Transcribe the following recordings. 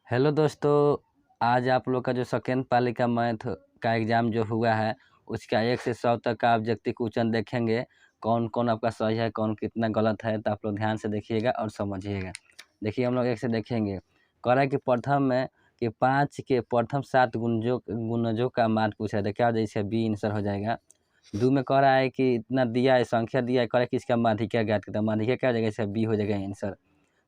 Hello दोस्तों, आज आप लोग का जो सेकेंड पाली का मैथ का एग्ज़ाम जो हुआ है, उसका 1 से 100 तक का ऑब्जेक्टिव क्वेश्चन देखेंगे। कौन कौन आपका सही है, कौन कितना गलत है, तो आप लोग ध्यान से देखिएगा और समझिएगा। देखिए, हम लोग 1 से देखेंगे। कह रहा है कि प्रथम में कि 5 के प्रथम 7 गुणजों का मान पूछा है, तो क्या हो जाएगा? इसका बी आंसर हो जाएगा। 2 में कह रहा है कि इतना दिया है, संख्या दिया है, कह रहा है कि इसका माध्यिका ज्ञात कीजिए, तो माध्यिका क्या हो जाएगा? इसका बी हो जाएगा आंसर।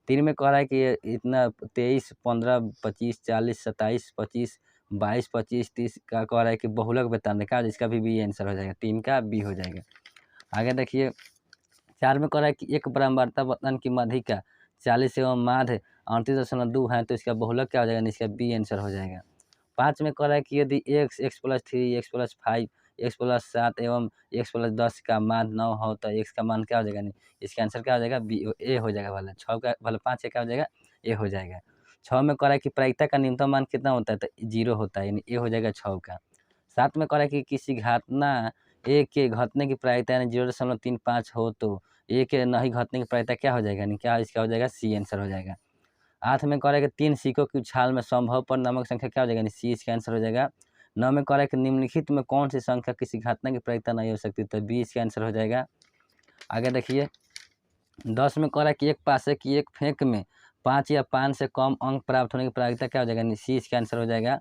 3 में कह रहा है कि ये इतना 23, 15, 25, 40, 27, 25, 22, 25, 30 का कह रहा है कि बहुलक बताने का, इसका भी बी आंसर हो जाएगा। 3 का बी हो जाएगा। आगे देखिए, 4 में कह रहा है कि एक बराबरता वतन की माध्यिका 40 एवं माध्य 38.2 है, तो इसका बहुलक क्या हो जाएगा? इसका बी आंसर हो जाएगा। 5 में कह रहा है कि यदि x+3, x+5, x+7 एवं x+10 का मान 9 हो, तो x का मान क्या हो जाएगा? इसका आंसर क्या हो जाएगा? बी ए हो जाएगा वाला। 6 का वाला 5 का क्या हो जाएगा? ए हो जाएगा। 6 में कह रहा है कि प्रायिकता का न्यूनतम मान कितना होता है? तो 0 होता है, यानी ए हो जाएगा 6 का। 7 में कह रहा है कि किसी घटना ए के घटने की प्रायिकता यानी 0.35 हो, तो ए के नहीं घटने की प्रायिकता क्या हो जाएगा? यानी क्या इसका हो जाएगा? सी आंसर हो जाएगा। 8 में कह रहा है कि 3 सिक्कों की उछाल में संभव पर नामक संख्या क्या हो जाएगा? यानी सी इसका आंसर हो जाएगा। 9 में कह रहा है कि निम्नलिखित में कौन सी संख्या किसी घटना की प्रायिकता नहीं हो सकती? तो बी इसका आंसर हो जाएगा। आगे देखिए, 10 में कह रहा है कि एक पासे की एक फेंक में 5 या 5 से कम अंक प्राप्त होने की प्रायिकता क्या हो जाएगा? यानी सी इसका आंसर हो जाएगा।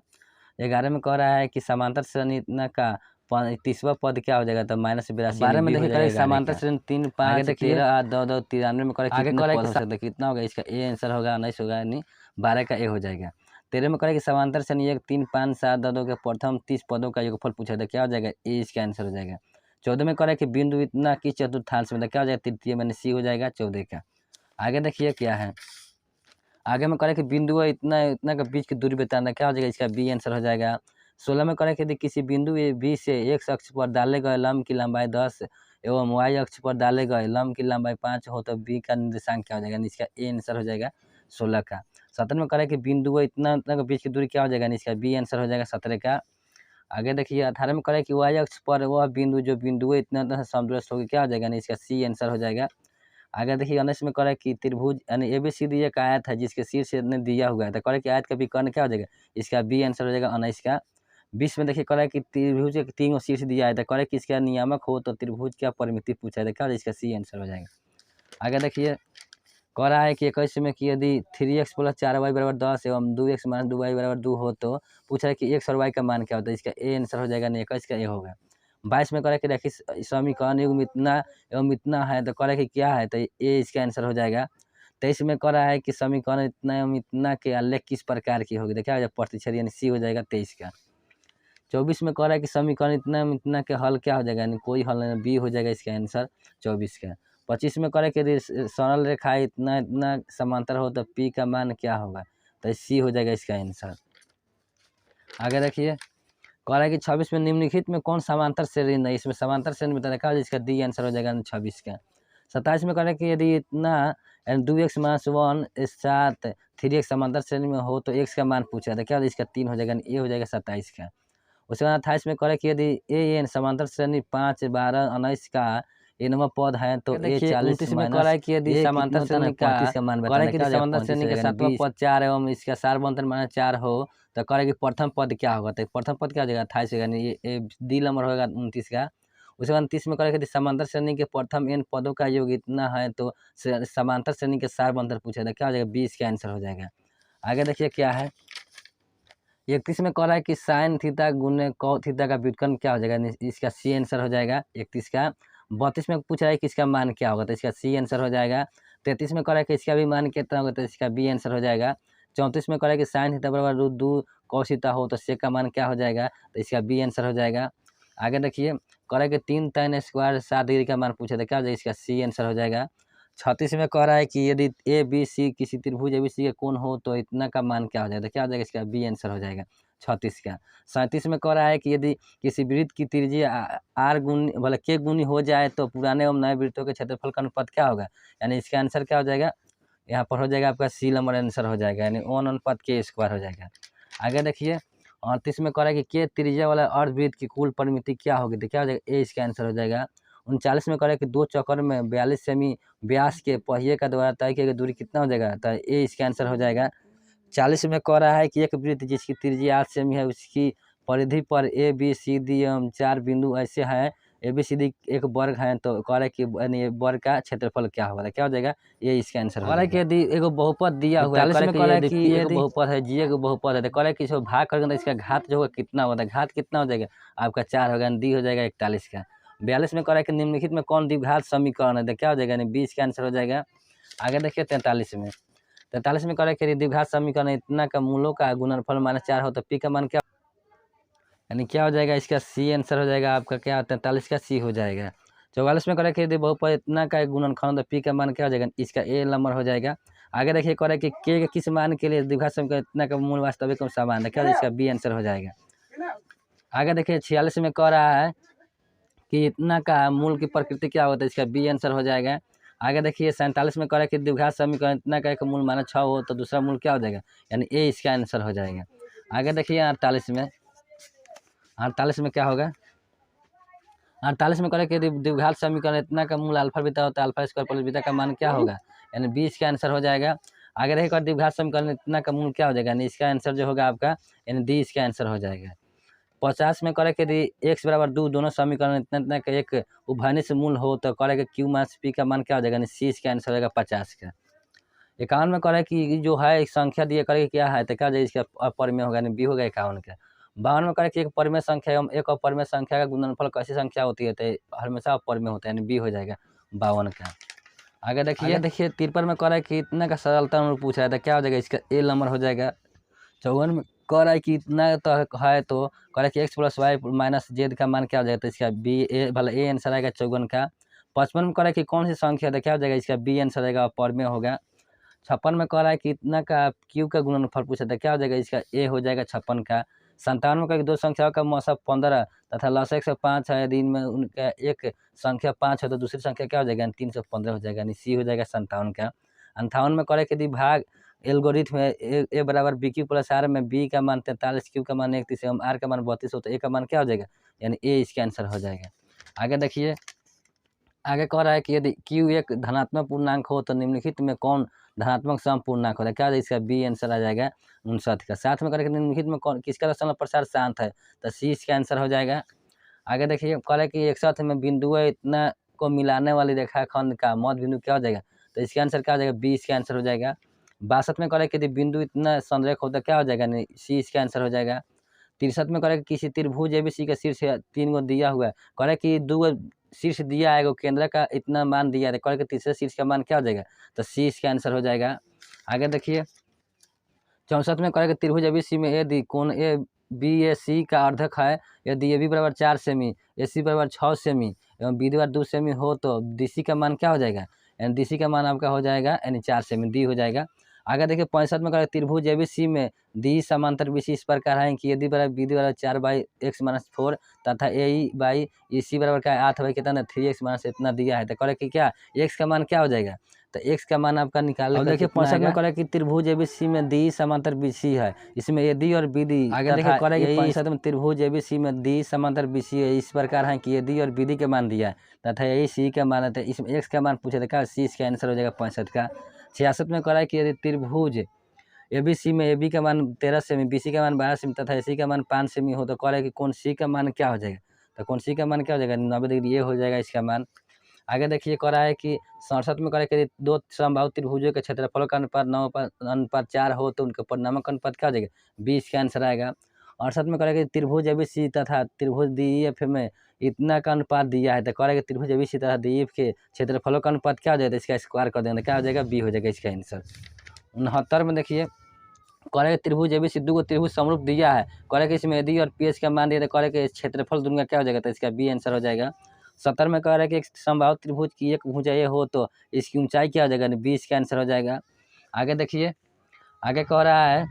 11 में कह रहा है कि समांतर श्रेणी का 30वां पद क्या हो जाएगा? तो -82। 12 में देखिए कह रहा है समांतर श्रेणी 3, 5, 13, 8, 2, 2, 93 में कह रहा है कितने पद हो सकते हैं? कितना होगा? इसका ए आंसर होगा, 19 होगा, यानी 12 का ए हो जाएगा। 13 में कह रहा है कि समांतर श्रेणी 1, 3, 5, 7, 2, 2 के प्रथम 30 पदों का योगफल पूछा था, क्या हो जाएगा? ए इसका आंसर हो जाएगा। 14 में कह रहा है कि बिंदु इतना किस चतुर्थांश में था? क्या हो जाएगा? तृतीय में, सी हो जाएगा 14 का। आगे देखिए क्या है। आगे में कह रहा है कि बिंदु इतना इतना के बीच की दूरी बताना, क्या हो जाएगा? इसका बी आंसर हो जाएगा। 16 में कह रहा है कि यदि किसी बिंदु ए बी से x अक्ष पर डाले गए लंब की लंबाई 10 एवं y अक्ष पर डाले गए लंब की लंबाई 5 हो, तो बी का निर्देशांक क्या हो जाएगा? इसका ए आंसर हो जाएगा 16 का। 17 में कह रहा है कि बिंदु इतना इतना के बीच की दूरी क्या हो जाएगा? इसका बी आंसर हो जाएगा 17 का। आगे देखिए, 18 में कह रहा है कि y अक्ष पर वह बिंदु जो बिंदु इतना इतना से समदूरस्थ होगी, क्या हो जाएगा? इसका सी आंसर हो जाएगा। आगे देखिए, 19 में कह रहा है कि त्रिभुज यानी एबीसीडी एक आयत है जिसके शीर्ष ने दिया हुआ है, तो कह रहा है कि आयत का विकर्ण क्या हो जाएगा? इसका बी आंसर हो जाएगा 19 का। 20 में देखिए कह रहा है कि त्रिभुज के 3 शीर्ष दिया है, तो कह रहा है कि इसका नियामक हो तो त्रिभुज क्या परिमिति पूछा है, तो क्या हो जाएगा? इसका सी आंसर हो जाएगा। आगे देखिए, कह रहा है कि 21 में कि यदि 3x + 4y = 10 एवं 2x - 2y = 2 हो, तो पूछा है कि x और y का मान क्या होता है? इसका ए आंसर हो जाएगा, नहीं 21 का ए होगा। 22 में कह रहा है कि देखिए समीकरण युग्म इतना एवं इतना है, तो कह रहा है कि क्या है? तो ए इसका आंसर हो जाएगा। 23 में कह रहा है कि समीकरण इतना एवं इतना के आलेख किस प्रकार की होगी? तो क्या हो जाएगा? प्रतिच्छेद, यानी सी हो जाएगा 23 का। 24 में कह रहा है कि समीकरण इतना एवं इतना के हल क्या हो जाएगा? यानी कोई हल नहीं, बी हो जाएगा इसका आंसर 24 का। 25 में कह रहा है कि यदि सरल रेखा इतना इतना समांतर हो, तो पी का मान क्या होगा? तो सी हो जाएगा इसका आंसर। आगे देखिए, कह रहा है कि 26 में निम्नलिखित में कौन समांतर श्रेणी नहीं? इसमें समांतर श्रेणी बता रखा है, इसका डी आंसर हो जाएगा 26 का। 27 में कह रहा है कि यदि इतना 2x - 1 7 3x समांतर श्रेणी में हो, तो x का मान पूछा था, क्या हो? इसका 3 हो जाएगा, ए हो जाएगा 27 का। उसके बाद 28 में कह रहा है कि यदि ए एन समांतर श्रेणी 5, 12, 19 का एनवा पद है, तो ए 40 में कह रहा है कि यदि समांतर श्रेणी का मान बताना, कि समांतर श्रेणी का 7वां पद 4 एवं इसका सारबंतर मान 4 हो, तो कह रहा है कि प्रथम पद क्या होगा? तो प्रथम पद क्या हो जाएगा? 28 होगा, यानी ये डी नंबर होगा 29 का। उसके बाद 30 में कह रहा है कि समांतर श्रेणी के प्रथम n पदों का योग इतना है, तो समांतर श्रेणी के सारबंतर पूछा था, क्या हो जाएगा? 20 का आंसर हो जाएगा। आगे देखिए क्या है। 31 में कह रहा है कि साइन थीटा गुने कॉस थीटा का व्युत्क्रम क्या हो जाएगा? इसका सी आंसर हो जाएगा 31 का। 32 में पूछ रहा है कि इसका मान क्या होगा? तो इसका सी आंसर हो जाएगा। 33 में कह रहा है कि इसका भी मान कितना होगा? तो इसका बी आंसर हो जाएगा। 34 में कह रहा है कि साइन थीटा बराबर √2 कॉस थीटा हो, तो सेक का मान क्या हो जाएगा? तो इसका बी आंसर हो जाएगा। आगे देखिए, कह रहा है कि 3 tan स्क्वायर 7 डिग्री का मान पूछा था, क्या हो जाएगा? इसका सी आंसर हो जाएगा। 36 में कह रहा है कि यदि ए बी सी किसी त्रिभुज एबीसी के कोण हो, तो इतना का मान क्या हो जाएगा? तो क्या हो जाएगा? इसका बी आंसर हो जाएगा 36 का। 37 में कह रहा है कि यदि किसी वृत्त की त्रिज्या आर गुनी भले के गुनी हो जाए, तो पुराने एवं नए वृत्तों के क्षेत्रफल का अनुपात क्या होगा? यानी इसका आंसर क्या हो जाएगा? यहाँ पर हो जाएगा आपका सी नंबर आंसर हो जाएगा, यानी 1:k² हो जाएगा। आगे देखिए, 38 में कह रहा है कि के त्रिज्या वाला अर्धवृत्त की कुल परिमिति क्या होगी? तो क्या हो जाएगा? ए इसका आंसर हो जाएगा। 39 में कह रहा है कि 2 चक्कर में 42 सेमी व्यास के पहिए का द्वारा तय किया गया दूरी कितना हो जाएगा? तो ए इसका आंसर हो जाएगा। 40 में कह रहा है कि एक वृत्त जिसकी त्रिज्या 8 सेमी है उसकी परिधि पर ए बी सी डी एवं 4 बिंदु ऐसे हैं, ए बी सी डी एक वर्ग है, तो कह रहा है कि यानी वर्ग का क्षेत्रफल क्या होगा, क्या हो जाएगा, ये इसका आंसर हो जाएगा। यदि एगो बहुपद दिया हुआ है, यदि एक बहुपद है जी एक बहुपद है, तो कह रहा है कि इसको भाग करेंगे तो इसका घात जो होगा कितना होता है, घात कितना हो जाएगा आपका 4 होगा, डी हो जाएगा 41 का। 42 में कह रहा है कि निम्नलिखित में कौन द्विघात समीकरण है, तो क्या हो जाएगा, यानी 20 का आंसर हो जाएगा। आगे देखिए 43 में कह रहा है कि द्विघात समीकरण इतना का मूलों का गुणनफल -4 हो तो पी का मान क्या, यानी क्या हो जाएगा, इसका सी आंसर हो जाएगा आपका, क्या 43 का सी हो जाएगा। 44 में कह रहा है कि यदि बहुपद इतना का गुणनखंड तो पी का मान क्या हो जाएगा, इसका ए नंबर हो जाएगा। आगे देखिए कह रहा है कि के किस मान के लिए द्विघात समीकरण इतना का मूल वास्तविक समान है, क्या इसका बी आंसर हो जाएगा। आगे देखिए 46 में कह रहा है कि इतना का मूल की प्रकृति क्या होता है, इसका बी आंसर हो जाएगा। आगे देखिए 47 में कह रहा है कि द्विघात समीकरण इतना का एक मूल माना 6 हो तो दूसरा मूल क्या हो जाएगा, यानी ए इसका आंसर हो जाएगा। आगे देखिए 48 में क्या होगा, 48 में कह रहा है कि द्विघात समीकरण इतना का मूल अल्फा बीटा होता है, अल्फा स्क्वायर प्लस बीटा का मान क्या होगा, यानी 20 का आंसर हो जाएगा। आगे देखिए द्विघात समीकरण इतना का मूल क्या हो जाएगा, यानी इसका आंसर जो होगा आपका, यानी डी इसका आंसर हो जाएगा। 50 में करे कि एक्स बराबर 2 दोनों समीकरण इतना का एक उभयनिष्ठ से मूल हो तो करे कि क्यू मास पी का मान क्या हो जाएगा, सी इसका आंसर हो जाएगा 50 का। 51 में करे कि जो है एक संख्या दिए करे क्या है, तो क्या हो जाएगा, इसका परिमेय होगा, यानी बी होगा 51 का। 52 में करे कि एक परिमेय संख्या एवं एक अपरिमेय संख्या का गुणनफल कैसी संख्या होती है, तो हमेशा अपरिमेय होता है, यानी बी हो जाएगा 52 का। आगे देखिए 53 में कह रहा है कि इतना का सरलता पूछ रहा है, तो क्या हो जाएगा, इसका ए नंबर हो जाएगा। 54 में कह रहा है कि इतना तो है, तो कह रहा है कि x plus y minus z का मान क्या हो जाएगा, तो इसका बी ए भले ए आंसर आएगा 54 का। 55 में कह रहा है कि कौन सी संख्या है, क्या हो जाएगा, इसका बी आंसर आएगा, अपरिमेय होगा। 56 में कह रहा है कि इतना का क्यू का गुणनफल पूछा था, क्या हो जाएगा, इसका ए हो जाएगा 56 का। 57 में कहा कि दो संख्याओं का मौसा 15 तथा लसा 105 है, यदि इनमें उनका एक संख्या 5 है तो दूसरी संख्या क्या हो जाएगा, 315 हो जाएगा, यानी सी हो जाएगा 57 का। 58 में कह रहा है कि यदि भाग एल्गोरिथम है ए बराबर बी क्यू प्लस आर में बी का मान 43, क्यू का मान 31 एवं आर का मान 32 हो तो ए का मान क्या हो जाएगा, यानी ए इसका आंसर हो जाएगा। आगे देखिए आगे कह रहा है कि यदि क्यू एक धनात्मक पूर्णांक हो तो निम्नलिखित में कौन धनात्मक सम पूर्णांक होता है, क्या इसका बी आंसर आ जाएगा 59 का। साथ में करें निम्नलिखित में कौन किसका रसम प्रसार शांत है, तो सी इसका आंसर हो जाएगा। आगे देखिए कह रहा है कि एक साथ में बिंदु इतना को मिलाने वाली रेखाखंड का मध्य बिंदु क्या हो जाएगा, तो इसका आंसर क्या हो जाएगा, बी इसका आंसर हो जाएगा। 62 में कह रहा है कि यदि बिंदु इतना संरेख होता है क्या हो जाएगा, सी इसका आंसर हो जाएगा। 63 में कह रहा है कि किसी त्रिभुज एबीसी का शीर्ष 3 गो दिया हुआ है, कह रहा है कि 2 गो शीर्ष दिया है, केंद्र का इतना मान दिया है, कह रहा है कि तीसरे शीर्ष का मान क्या हो जाएगा, तो सी इसका आंसर हो जाएगा। आगे देखिए 64 में कह रहा है कि त्रिभुज एबीसी में यदि कोण ए बी ए सी का अर्धक है, यदि ए बी बराबर 4 सेमी, ए सी बराबर 6 सेमी एवं बी बराबर 2 सेमी हो तो डी सी का मान क्या हो जाएगा, यानी डी सी का मान आपका हो जाएगा यानी 4 सेमी, डी हो जाएगा। आगे देखिए 65 में कह रहा है त्रिभुज एबीसी में डी समांतर बीसी इस प्रकार है कि यदि बराबर बी डी बराबर 4/x-4 तथा ए ई बाई ई सी बराबर क्या 8 कितना 3x- इतना दिया है, तो कह रहा है कि क्या एक्स का मान क्या हो जाएगा, तो एक्स का मान आपका निकाल। और देखिए 65 में कह रहा है कि त्रिभुज एबीसी में डी समांतर बीसी है, इसमें ए डी और बी डी। आगे देखिए कह रहा है कि 65 में त्रिभुज एबीसी में डी समांतर बीसी है, इस प्रकार है कि ए डी और बी डी के मान दिया है तथा ए सी का मान है, तो इसमें एक्स का मान पूछा था, क्या सी इसका आंसर हो जाएगा 65 का। 66 में कह रहा है कि यदि त्रिभुज एबीसी में ए बी का मान 13 सेमी, बी सी का मान 12 सेमी तथा ए सी का मान 5 सेमी हो तो कह रहा है कि कौन सी का मान क्या हो जाएगा, तो कौन सी का मान क्या हो जाएगा, 90 डिग्री, ये हो जाएगा इसका मान। आगे देखिए कह रहा है कि 67 में कह रहा है कि दो समबाहु त्रिभुजों के क्षेत्रफल का अनुपात 9:4 हो तो उनके परिणामक अनुपात क्या हो जाएगा, बी इसका आंसर आएगा। 68 में कह रहा है कि त्रिभुज एबीसी तथा त्रिभुज डीईएफ में इतना का अनुपात दिया है, तो कह रहा है कि त्रिभुज एबीसी तथा डीईएफ के क्षेत्रफलों का अनुपात क्या हो जाएगा, इसका स्क्वायर कर देंगे, क्या हो जाएगा, बी हो जाएगा इसका आंसर। 69 में देखिए कह रहा है त्रिभुज एबीसी दो त्रिभुज समरूप दिया है, कह रहा है कि इसमें यदि और पी एच का मान दिया, तो कह रहा है कि क्षेत्रफल दोनों का क्या हो जाएगा, तो इसका बी आंसर हो जाएगा। 70 में कह रहा है कि एक समबाहु त्रिभुज की एक भुजा ये हो तो इसकी ऊंचाई क्या हो जाएगा, बी इसका आंसर हो जाएगा। आगे देखिए आगे कह रहा है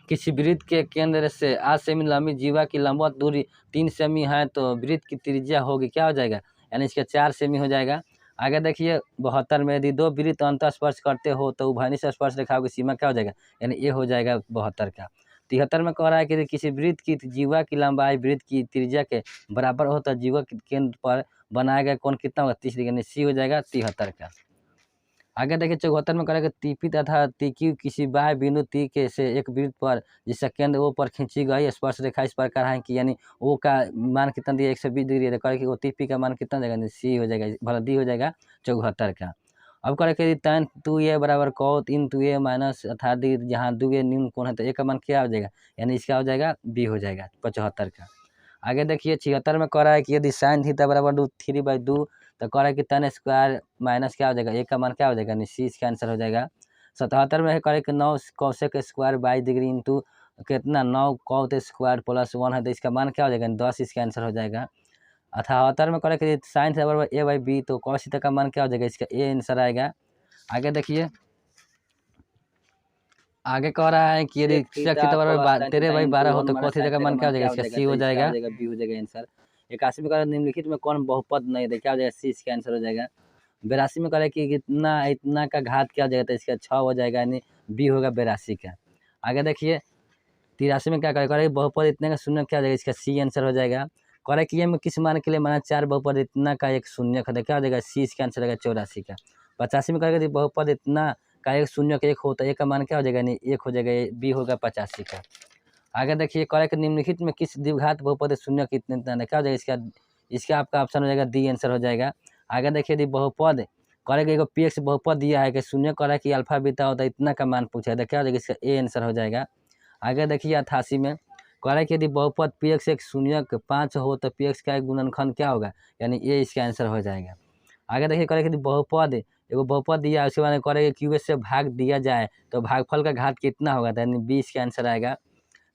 किसी वृत्त के केंद्र से 8 सेमी लंबी जीवा की लंबवत दूरी 3 सेमी है तो वृत्त की त्रिज्या होगी, क्या हो जाएगा, यानी इसका 4 सेमी हो जाएगा। आगे देखिए 72 में यदि दो वृत्त अंतर स्पर्श करते हो तो उभयनिष्ठ स्पर्श रेखाओं की सीमा क्या हो जाएगा, यानी ये हो जाएगा 72 का। 73 में कह रहा है कि यदि किसी वृत्त की जीवा की लंबाई वृत्त की त्रिज्या के बराबर हो तो जीवा के केंद्र पर बनाया गया कोण कितना होगा, 30 डिग्री, यानी सी हो जाएगा 73 का। आगे देखिए 74 में करेगा तीपी तथा तीकी किसी बाह्य बिंदु ती के से एक वृत्त पर जिसका केंद्र ओ पर खींची गई स्पर्श रेखा इस प्रकार है कि यानी ओ का मान कितना दिया 120 डिग्री है, करेगा वो तीपी का मान कितना देगा सी हो जाएगा, भला डी हो जाएगा 74 का। अब करेगा tan 2a बराबर cot इन 2a माइनस अर्थात जहाँ 2a न्यून कोण है तो ए का मान क्या हो जाएगा, यानी इसका हो जाएगा बी हो जाएगा 75 का। आगे देखिए 76 में कह रहा है कि यदि साइन थीटा बराबर 3/2 तो कह रहा है कि tan स्क्वायर माइनस क्या हो जाएगा, ए का मान क्या हो जाएगा, सी इसका आंसर हो जाएगा। 77 में कह रहा है कि 9 cosec स्क्वायर 22 डिग्री इंटू कितना 9 cot स्क्वायर प्लस 1 है तो इसका मान क्या हो जाएगा, 10 इसका आंसर हो जाएगा। 78 में कह रहा है कि साइन थीटा बराबर a/b तो cos थीटा का मान क्या हो जाएगा, इसका ए आंसर आएगा। आगे देखिए आगे कह रहा है कि यदि थीटा बराबर 13/12 हो तो cos थीटा का मान क्या हो जाएगा, इसका सी हो जाएगा, बी हो जाएगा आंसर। 81 में कह रहा है निम्नलिखित में कौन बहुपद नहीं है, क्या हो जाएगा, सी इसका आंसर हो जाएगा। 82 में कह रहा है कि इतना का घात क्या हो जाएगा तो इसका 6 हो जाएगा, यानी बी होगा 82 का। आगे देखिए 83 में क्या करेगा, बहुपद इतने का शून्य क्या हो जाएगा, इसका सी आंसर हो जाएगा। कह रहा है कि ये में किस मान के लिए माना 4 बहुपद इतना का एक शून्य का क्या हो जाएगा, सी इसका आंसर हो जाएगा 84 का। 85 में कहेगा बहुपद इतना का एक शून्य का एक होता है, एक का मान क्या हो जाएगा, यानी 1 हो जाएगा, बी होगा 85 का। आगे देखिए कह रहा है कि निम्नलिखित में किस द्विघात बहुपद शून्य कितने क्या हो जाएगा, इसका आपका ऑप्शन हो जाएगा डी आंसर हो जाएगा। आगे देखिए यदि बहुपद करेगा एगो पी एक्स बहुपद दिया है कि शून्य करा कि अल्फा बीटा होता है इतना का मान पूछा है तो क्या हो जाएगा, इसका ए आंसर हो जाएगा। आगे देखिए 88 में कह रहा है कि यदि बहुपद पी एक्स एक शून्य 5 हो तो पी एक्स का एक गुणनखंड क्या होगा, यानी ए इसका आंसर हो जाएगा। आगे देखिए कह रहा है कि बहुपद एगो बहुपद दिया है उसके बाद कह रहा है कि क्यू से भाग दिया जाए तो भागफल का घात कितना होगा, यानी 20 का आंसर आएगा।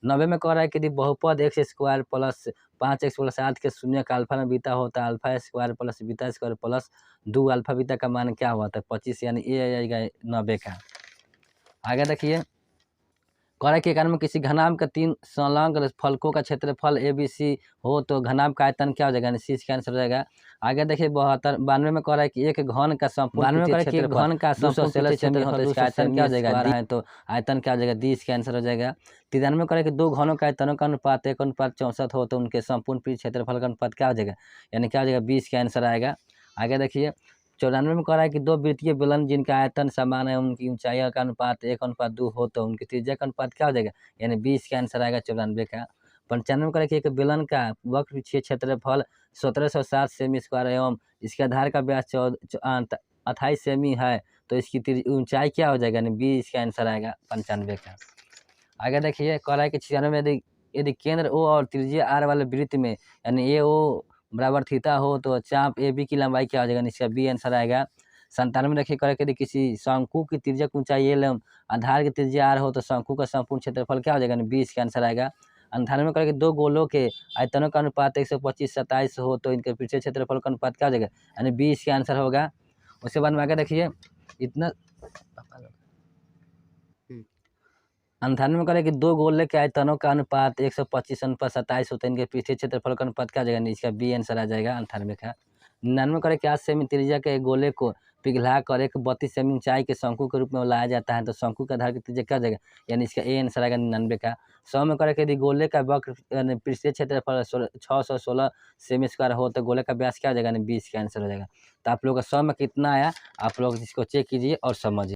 90 में कह रहा है कि यदि बहुपद x square plus 5x plus 8 के शून्य का अल्फा में बीता होता है alpha square plus beta square plus 2 alpha beta का मान क्या हुआ था 25, यानी ए आ जाएगा 90 का। आगे देखिए कह रहा है कि में किसी घनाभ का 3 संलग्न फलकों का क्षेत्रफल ए बी सी हो तो घनाभ का आयतन क्या हो जाएगा, सी इसका आंसर हो जाएगा। आगे देखिए 92 में कह रहा है कि एक घन का संपूर्ण क्षेत्रफल का 200 क्षेत्रफल इसका आयतन क्या हो जाएगा, है तो आयतन क्या हो जाएगा, डी इसका आंसर हो जाएगा। 93 में कह रहा है कि दो घनों का आयतनों का अनुपात 1:64 हो तो उनके संपूर्ण क्षेत्रफल का अनुपात क्या हो जाएगा, यानी क्या हो जाएगा, 20 का आंसर आएगा। आगे देखिए 94 में कह रहा है कि दो वृत्तीय बेलन जिनका आयतन समान है उनकी ऊंचाई का अनुपात 1:2 हो तो उनकी त्रिज्या का अनुपात क्या हो जाएगा, यानी 20 का आंसर आएगा 94 का। 95 में कह रहा है कि एक बेलन का वक्र क्षेत्रफल 1760 सेमी स्क्वायर एवं इसके आधार का व्यास 28 सेमी है तो इसकी ऊंचाई क्या हो जाएगा, यानी 20 का आंसर आएगा 95 का। आगे देखिए कह रहा है कि 96 में यदि केंद्र ओ और त्रिज्या आर वाले वृत्त में यानी ए ओ बराबर थीटा हो तो चाप ए बी की लंबाई क्या हो जाएगा, इसका बी आंसर आएगा। 97 में देखिए कह यदि किसी शंकु की त्रिज्या की ऊंचाई एल एवं आधार की त्रिज्या आर हो तो शंकु का संपूर्ण क्षेत्रफल क्या हो जाएगा, 20 का आंसर आएगा। 98 में कह दो गोलों के आयतनों का अनुपात 125 27 हो तो इनके पृष्ठीय क्षेत्रफल का अनुपात क्या हो जाएगा, यानी 20 का आंसर होगा। उसके बाद में आगे देखिए इतना 98 में करें कि दो गोले के आयतनों का अनुपात 125:27 होता है इनके पृष्ठीय क्षेत्रफल का अनुपात क्या आ जाएगा, इसका बी आंसर आ जाएगा 98 का। 99 करें कि 8 सेमी त्रिज्या के गोले को पिघला कर एक 32 सेमी ऊंचाई के शंकु के रूप में लाया जाता है तो शंकु का आधार की त्रिज्या क्या जाएगा, यानी इसका ए आंसर आएगा 99 का। 100 में करें कि यदि गोले का वक्र पृष्ठीय क्षेत्रफल 616 सेमी स्क्वायर हो तो गोले का व्यास क्या हो जाएगा, 20 का आंसर हो जाएगा। तो आप लोग का 100 में कितना आया आप लोग इसको चेक कीजिए और समझिए।